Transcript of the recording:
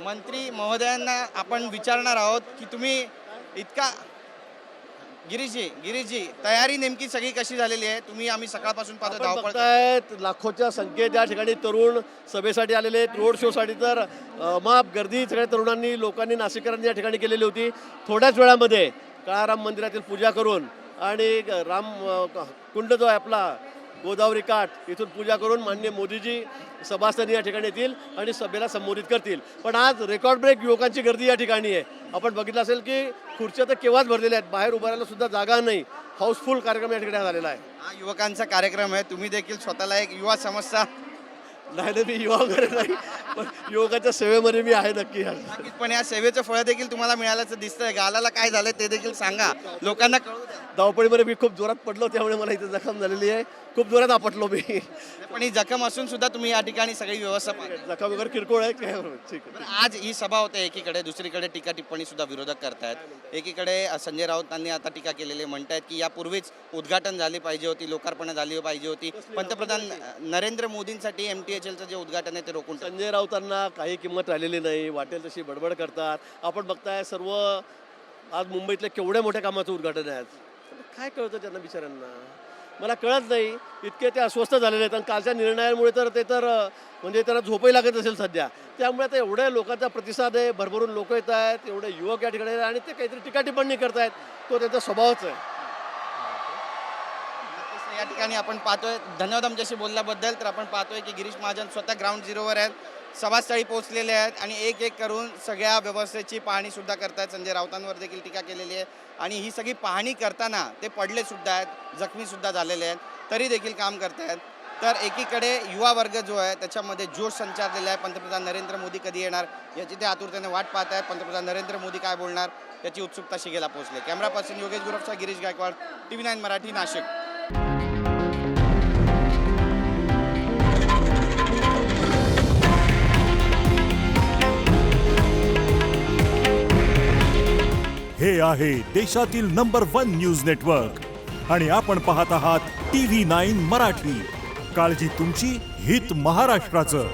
मंत्री महोदयांना आपण विचारणार आहोत की तुम्ही इतका गिरीशजी तयारी नेमकी सगळी कशी झालेली आहे? तुम्ही आम्ही सकाळपासून पाहतो आपण धावपळ बघतायत लाखोच्या संख्येत या ठिकाणी तरुण सभेसाठी आलेले आहेत. रोड शोसाठी तर माप गर्दी सगळ्या तरुणांनी लोकांनी नाशिककरांनी या ठिकाणी केलेली होती. थोड्याच वेळामध्ये काळाराम मंदिरातील पूजा करून आणि राम कुंड जो आहे आपला गोदावरी काठ इथून पूजा करून माननीय मोदीजी सभास्थानी या ठिकाणी येतील आणि सभेला संबोधित करतील. पण आज रेकॉर्ड ब्रेक युवकांची गर्दी या ठिकाणी आहे. आपण बघितलं असेल की खुर्च्या तर केव्हाच भरलेल्या आहेत, बाहेर उभारायला सुद्धा जागा नाही. हाऊसफुल कार्यक्रम या ठिकाणी झालेला आहे. हा युवकांचा कार्यक्रम आहे. तुम्ही देखील स्वतःला एक युवा समजता? नाही मी युवा वगैरे नाही, पण युवकाच्या सेवेमध्ये मी आहे नक्की. नक्कीच, पण या सेवेचं फळ देखील तुम्हाला मिळाल्याचं दिसतंय. गालाला काय झालं ते देखील सांगा, लोकांना कळू द्या. धावपळीमध्ये मी खूप जोरात पडलो, त्यामुळे मला इथे जखम झालेली आहे. खूप जोरात आपटलो मी. पण ही जखम असून सुद्धा तुम्ही या ठिकाणी सगळी व्यवस्था पाहताय. जखम वगैरे किरकोळ आहे काय? ठीक आहे. आज ही सभा होते एकीकडे, दुसरीकडे टीका टिप्पणी सुद्धा विरोधक करतायत. एकीकडे संजय राऊतांनी आता टीका केलेली म्हणतायत की यापूर्वीच उद्घाटन झाली पाहिजे होती, लोकार्पण झाली पाहिजे होती. पंतप्रधान नरेंद्र मोदींसाठी MTHLचं जे उद्घाटन आहे ते रोखून संजय राऊतांना काही किंमत राहिलेली नाही, वाटेल तशी बडबड करतात. आपण बघताय सर्व आज मुंबईतल्या केवढ्या मोठ्या कामाचं उद्घाटन आहे आज. काय कळतं त्यांना बिचाऱ्यांना? मला कळत नाही. इतके ते अस्वस्थ झालेले आहेत आणि कालच्या निर्णयामुळे तर ते तर म्हणजे त्यांना झोपही लागत असेल सध्या. त्यामुळे आता एवढ्या लोकांचा प्रतिसाद आहे, भरभरून लोक येत आहेत, एवढे युवक या ठिकाणी आणि ते काहीतरी टीका टिप्पणी करतायत. तो त्यांचा स्वभावच आहे. या ठिकाणी आपण पाहतोय. धन्यवाद आमच्याशी बोलल्याबद्दल. तर आपण पाहतोय की गिरीश महाजन स्वतः ग्राउंड झिरोवर आहेत, सभास्थळी पोहोचलेले आहेत आणि एक एक करून सगळ्या व्यवस्थेची पाहणी सुद्धा करतायत. संजय राऊतांवर देखील टीका केलेली आहे आणि ही सगळी पाहणी करताना ते पडले सुद्धा आहेत, जखमी सुद्धा झालेले आहेत, तरी देखील काम करतायत. तर एकीकडे युवा वर्ग जो आहे त्याच्यामध्ये जोश संचारलेला आहे. पंतप्रधान नरेंद्र मोदी कधी येणार याची ते आतुरतेने वाट पाहत आहेत. पंतप्रधान नरेंद्र मोदी काय बोलणार याची उत्सुकता शिगेला पोहोचले. कॅमेरा पर्सन योगेश गुरवचा गिरीश गायकवाड, TV9 मराठी, नाशिक. हे आहे देशातील नंबर 1 न्यूज नेटवर्क आणि आपण पाहत आहात TV9 मराठी. काळजी तुमची, हित महाराष्ट्राचं.